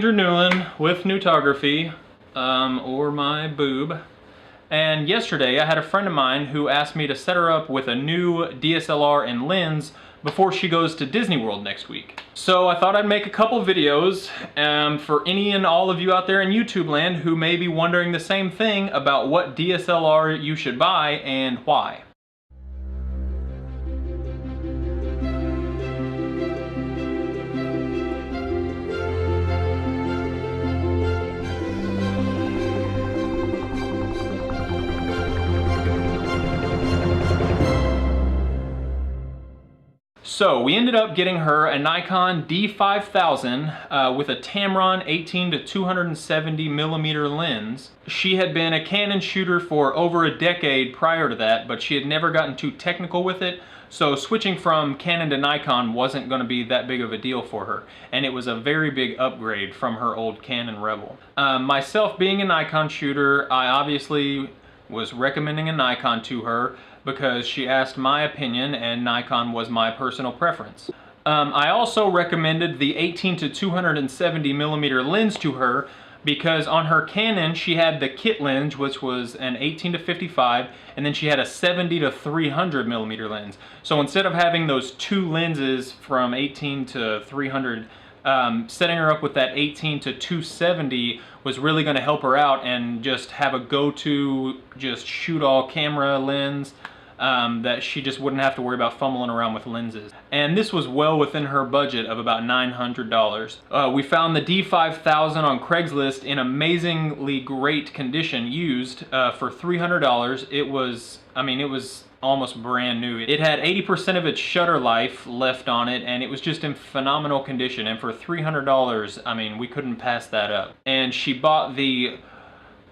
Andrew Newland with Newtography, or my boob. And yesterday I had a friend of mine who asked me to set her up with a new DSLR and lens before she goes to Disney World next week. So I thought I'd make a couple videos for any and all of you out there in YouTube land who may be wondering the same thing about what DSLR you should buy and why. So we ended up getting her a Nikon D800 with a Tamron 18 to 270 millimeter lens. She had been a Canon shooter for over a decade prior to that, but she had never gotten too technical with it. So switching from Canon to Nikon wasn't going to be that big of a deal for her. And it was a very big upgrade from her old Canon Rebel. Myself being a Nikon shooter, I obviously was recommending a Nikon to her because she asked my opinion and Nikon was my personal preference. I also recommended the 18 to 270 millimeter lens to her because on her Canon she had the kit lens, which was an 18 to 55, and then she had a 70 to 300 millimeter lens. So instead of having those two lenses from 18 to 300, setting her up with that 18 to 270 was really going to help her out and just have a go-to just shoot all camera lens that she just wouldn't have to worry about fumbling around with lenses. And this was well within her budget of about $900. We found the D5000 on Craigslist in amazingly great condition used for $300. It was almost brand new. It had 80% of its shutter life left on it, and it was just in phenomenal condition. And for $300, I mean, we couldn't pass that up. And she bought the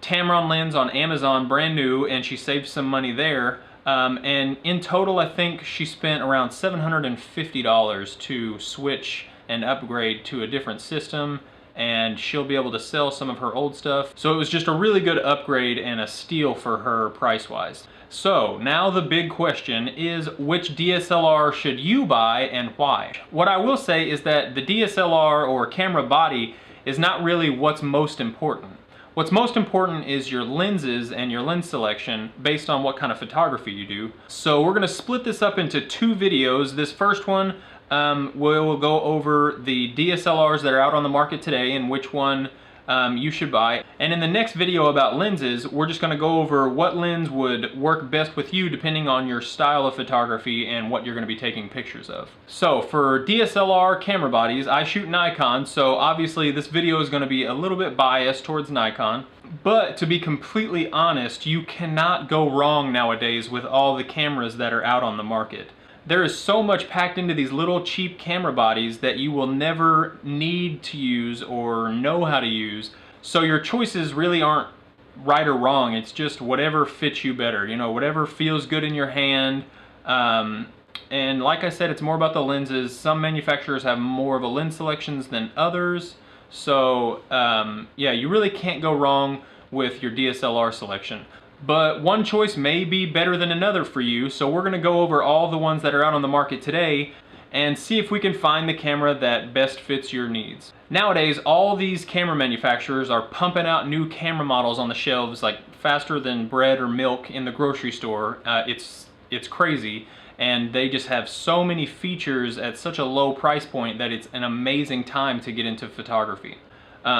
Tamron lens on Amazon brand new, and she saved some money there. And in total, I think she spent around $750 to switch and upgrade to a different system, and she'll be able to sell some of her old stuff. So it was just a really good upgrade and a steal for her price-wise. So now the big question is, which DSLR should you buy and why? What I will say is that the DSLR or camera body is not really what's most important. What's most important is your lenses and your lens selection based on what kind of photography you do. So we're gonna split this up into two videos. This first one, we'll go over the DSLRs that are out on the market today and which one you should buy. And in the next video about lenses, we're just gonna go over what lens would work best with you depending on your style of photography and what you're gonna be taking pictures of. So for DSLR camera bodies, I shoot Nikon, so obviously this video is gonna be a little bit biased towards Nikon. But to be completely honest, you cannot go wrong nowadays with all the cameras that are out on the market. There is so much packed into these little cheap camera bodies that you will never need to use or know how to use. So your choices really aren't right or wrong. It's just whatever fits you better, you know, whatever feels good in your hand. And like I said, it's more about the lenses. Some manufacturers have more of a lens selections than others. So yeah, you really can't go wrong with your DSLR selection. But one choice may be better than another for you, so we're gonna go over all the ones that are out on the market today and see if we can find the camera that best fits your needs. Nowadays, all these camera manufacturers are pumping out new camera models on the shelves like faster than bread or milk in the grocery store. It's crazy, and they just have so many features at such a low price point that it's an amazing time to get into photography.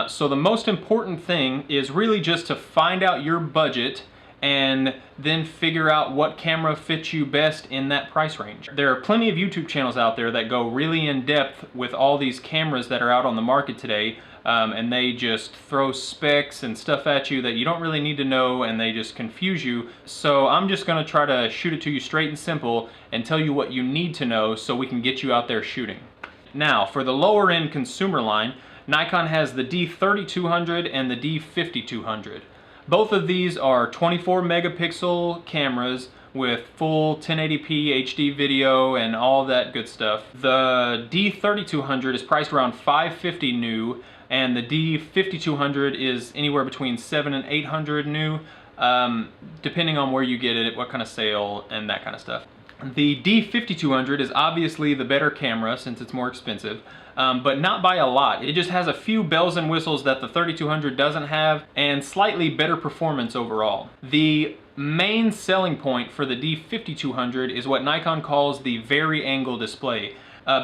So the most important thing is really just to find out your budget and then figure out what camera fits you best in that price range. There are plenty of YouTube channels out there that go really in depth with all these cameras that are out on the market today, and they just throw specs and stuff at you that you don't really need to know, and they just confuse you. So I'm just gonna try to shoot it to you straight and simple and tell you what you need to know so we can get you out there shooting. Now, for the lower end consumer line, Nikon has the D3200 and the D5200. Both of these are 24 megapixel cameras with full 1080p HD video and all that good stuff. The D3200 is priced around $550 new, and the D5200 is anywhere between $700 and $800 new, depending on where you get it, what kind of sale, and that kind of stuff. The D5200 is obviously the better camera since it's more expensive, but not by a lot. It just has a few bells and whistles that the 3200 doesn't have, and slightly better performance overall. The main selling point for the D5200 is what Nikon calls the vari-angle display.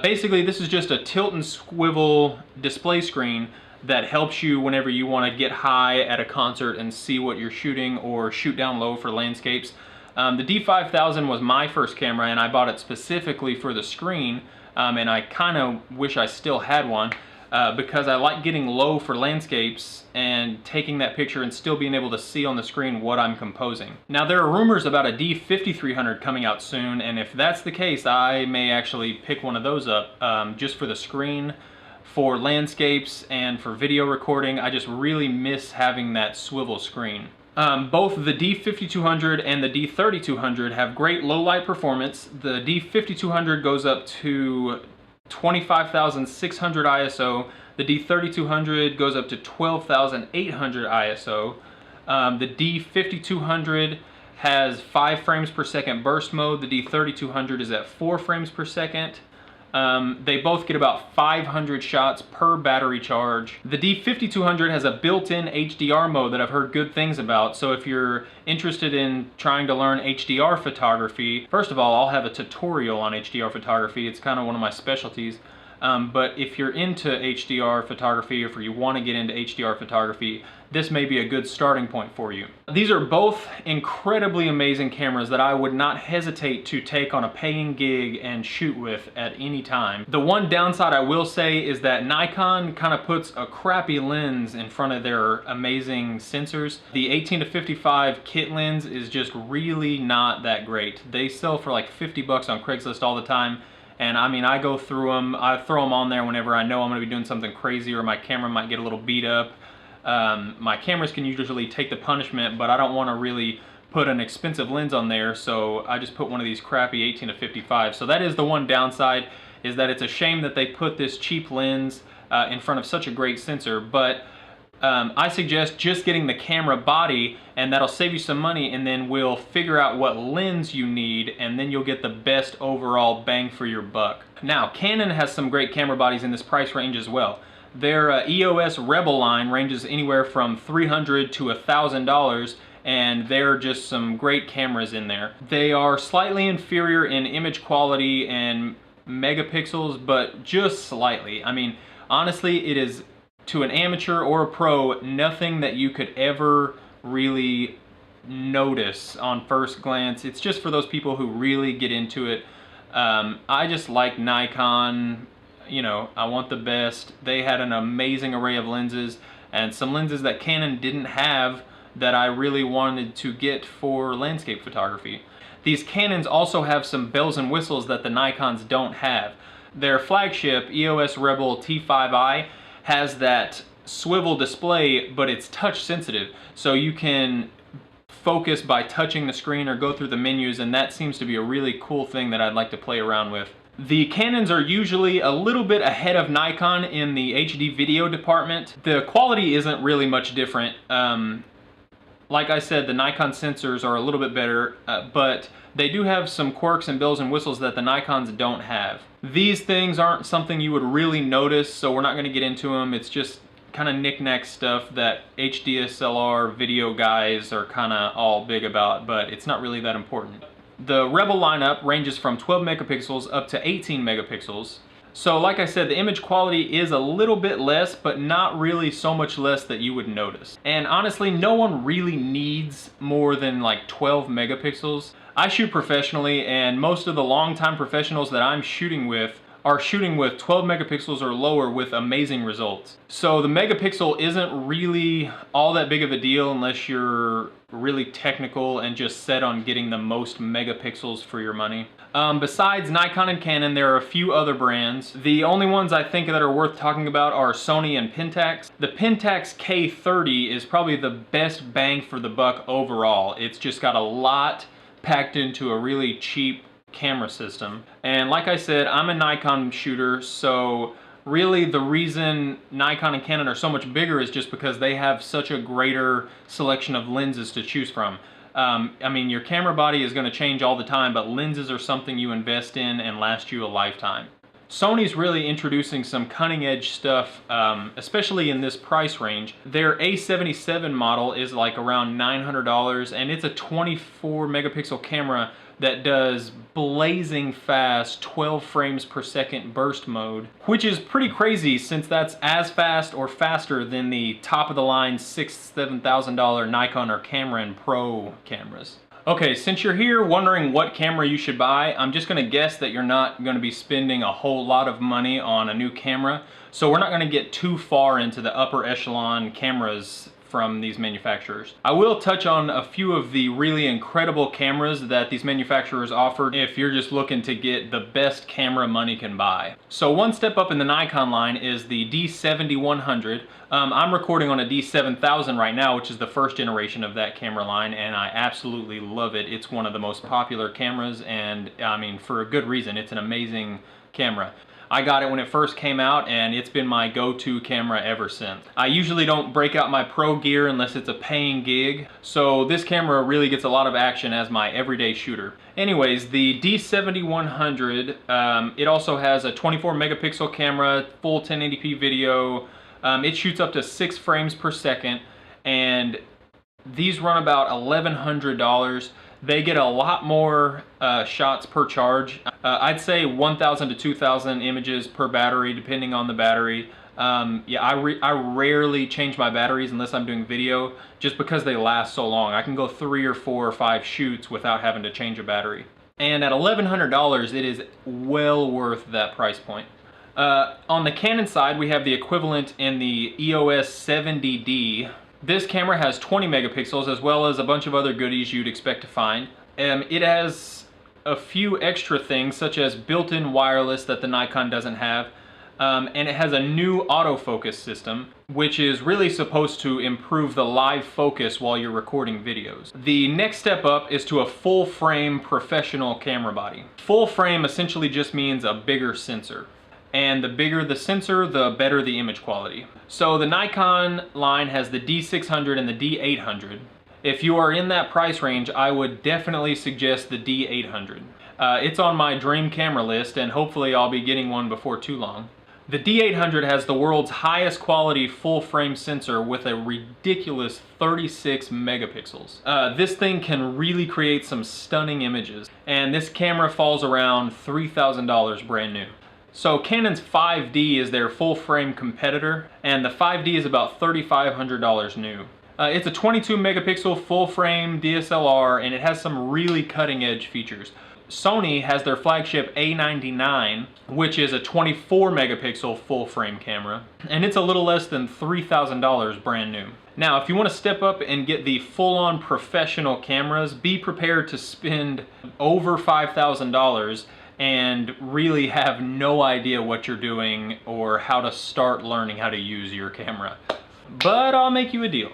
Basically, this is just a tilt and swivel display screen that helps you whenever you want to get high at a concert and see what you're shooting, or shoot down low for landscapes. The D5000 was my first camera, and I bought it specifically for the screen, and I kind of wish I still had one because I like getting low for landscapes and taking that picture and still being able to see on the screen what I'm composing. Now, there are rumors about a D5300 coming out soon, and if that's the case, I may actually pick one of those up just for the screen, for landscapes, and for video recording. I just really miss having that swivel screen. Both the D5200 and the D3200 have great low light performance. The D5200 goes up to 25,600 ISO. The D3200 goes up to 12,800 ISO. The D5200 has 5 frames per second burst mode. The D3200 is at 4 frames per second. They both get about 500 shots per battery charge. The D5200 has a built-in HDR mode that I've heard good things about, so if you're interested in trying to learn HDR photography, first of all, I'll have a tutorial on HDR photography. It's kind of one of my specialties. But if you're into HDR photography, or if you want to get into HDR photography, this may be a good starting point for you. These are both incredibly amazing cameras that I would not hesitate to take on a paying gig and shoot with at any time. The one downside I will say is that Nikon kind of puts a crappy lens in front of their amazing sensors. The 18-55 kit lens is just really not that great. They sell for like 50 bucks on Craigslist all the time. And I mean, I go through them, I throw them on there whenever I know I'm going to be doing something crazy or my camera might get a little beat up. My cameras can usually take the punishment, but I don't want to really put an expensive lens on there, so I just put one of these crappy 18-55. So that is the one downside, is that it's a shame that they put this cheap lens in front of such a great sensor, but I suggest just getting the camera body, and that'll save you some money, and then we'll figure out what lens you need, and then you'll get the best overall bang for your buck. Now, Canon has some great camera bodies in this price range as well. Their EOS Rebel line ranges anywhere from $300 to $1,000, and they're just some great cameras in there. They are slightly inferior in image quality and megapixels, but just slightly. I mean, honestly, it is, to an amateur or a pro, nothing that you could ever really notice on first glance. It's just for those people who really get into it. I just like Nikon. You know, I want the best. They had an amazing array of lenses, and some lenses that Canon didn't have that I really wanted to get for landscape photography. These Canons also have some bells and whistles that the Nikons don't have. Their flagship EOS Rebel T5i has that swivel display, but it's touch sensitive, so you can focus by touching the screen or go through the menus, and that seems to be a really cool thing that I'd like to play around with. The Canons are usually a little bit ahead of Nikon in the HD video department. The quality isn't really much different. Like I said, the Nikon sensors are a little bit better, but they do have some quirks and bells and whistles that the Nikons don't have. These things aren't something you would really notice, so we're not going to get into them. It's just kind of knick-knack stuff that DSLR video guys are kind of all big about, but it's not really that important. The Rebel lineup ranges from 12 megapixels up to 18 megapixels. So like I said, the image quality is a little bit less, but not really so much less that you would notice. And honestly, no one really needs more than like 12 megapixels. I shoot professionally, and most of the longtime professionals that I'm shooting with are shooting with 12 megapixels or lower with amazing results. So the megapixel isn't really all that big of a deal unless you're really technical and just set on getting the most megapixels for your money. Besides Nikon and Canon, there are a few other brands. The only ones I think that are worth talking about are Sony and Pentax. The Pentax K30 is probably the best bang for the buck overall. It's just got a lot packed into a really cheap camera system. And like I said, I'm a Nikon shooter, so really the reason Nikon and Canon are so much bigger is just because they have such a greater selection of lenses to choose from. I mean, your camera body is going to change all the time, but lenses are something you invest in and last you a lifetime. Sony's really introducing some cutting edge stuff, especially in this price range. Their A77 model is like around $900, and it's a 24 megapixel camera that does blazing fast 12 frames per second burst mode, which is pretty crazy since that's as fast or faster than the top of the line $6,000-7,000 Nikon or Cameron Pro cameras. Okay, since you're here wondering what camera you should buy, I'm just gonna guess that you're not gonna be spending a whole lot of money on a new camera, so we're not gonna get too far into the upper echelon cameras from these manufacturers. I will touch on a few of the really incredible cameras that these manufacturers offer if you're just looking to get the best camera money can buy. So one step up in the Nikon line is the D7100. I'm recording on a D7000 right now, which is the first generation of that camera line, and I absolutely love it. It's one of the most popular cameras, and I mean, for a good reason. It's an amazing camera. I got it when it first came out, and it's been my go-to camera ever since. I usually don't break out my pro gear unless it's a paying gig, so this camera really gets a lot of action as my everyday shooter. Anyways, the D7100, it also has a 24 megapixel camera, full 1080p video. It shoots up to 6 frames per second, and these run about $1,100. They get a lot more shots per charge. I'd say 1,000 to 2,000 images per battery, depending on the battery. Yeah, I rarely change my batteries unless I'm doing video, just because they last so long. I can go 3 or 4 or 5 shoots without having to change a battery. And at $1,100, it is well worth that price point. On the Canon side, we have the equivalent in the EOS 70D. This camera has 20 megapixels as well as a bunch of other goodies you'd expect to find. It has a few extra things such as built-in wireless that the Nikon doesn't have, and it has a new autofocus system which is really supposed to improve the live focus while you're recording videos. The next step up is to a full frame professional camera body. Full frame essentially just means a bigger sensor. And the bigger the sensor, the better the image quality. So the Nikon line has the D600 and the D800. If you are in that price range, I would definitely suggest the D800. It's on my dream camera list, and hopefully I'll be getting one before too long. The D800 has the world's highest quality full frame sensor with a ridiculous 36 megapixels. This thing can really create some stunning images, and this camera falls around $3,000 brand new. So Canon's 5D is their full frame competitor, and the 5D is about $3,500 new. It's a 22 megapixel full frame DSLR, and it has some really cutting edge features. Sony has their flagship A99, which is a 24 megapixel full frame camera, and it's a little less than $3,000 brand new. Now, if you want to step up and get the full-on professional cameras, be prepared to spend over $5,000 and really have no idea what you're doing or how to start learning how to use your camera. But I'll make you a deal.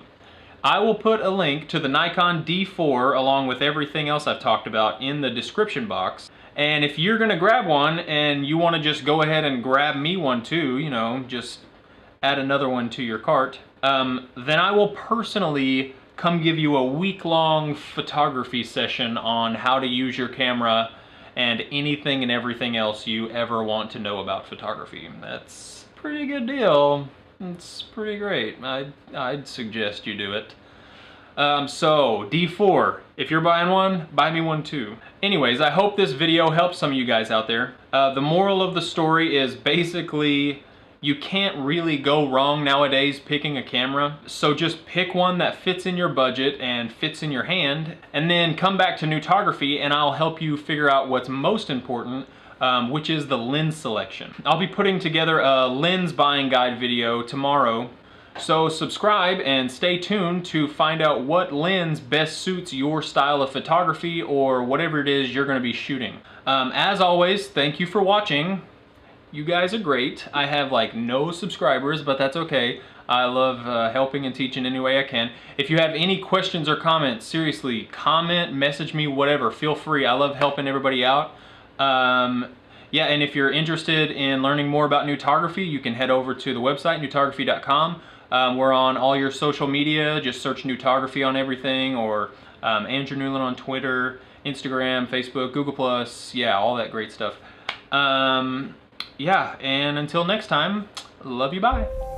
I will put a link to the Nikon D4 along with everything else I've talked about in the description box. And if you're gonna grab one and you wanna just go ahead and grab me one too, you know, just add another one to your cart, then I will personally come give you a week-long photography session on how to use your camera and anything and everything else you ever want to know about photography. That's a pretty good deal. It's pretty great. I'd suggest you do it. So, D4, if you're buying one, buy me one too. Anyways, I hope this video helps some of you guys out there. The moral of the story is basically you can't really go wrong nowadays picking a camera, so just pick one that fits in your budget and fits in your hand, and then come back to Newtography and I'll help you figure out what's most important, which is the lens selection. I'll be putting together a lens buying guide video tomorrow, so subscribe and stay tuned to find out what lens best suits your style of photography or whatever it is you're going to be shooting. As always, thank you for watching. You guys are great. I have like no subscribers, but that's okay. I love helping and teaching any way I can. If you have any questions or comments, seriously, comment, message me, whatever. Feel free. I love helping everybody out. Yeah, and if you're interested in learning more about Newtography, you can head over to the website, newtography.com. We're on all your social media. Just search Newtography on everything, or Andrew Newland on Twitter, Instagram, Facebook, Google+, yeah, all that great stuff. Yeah, and until next time, love you, bye.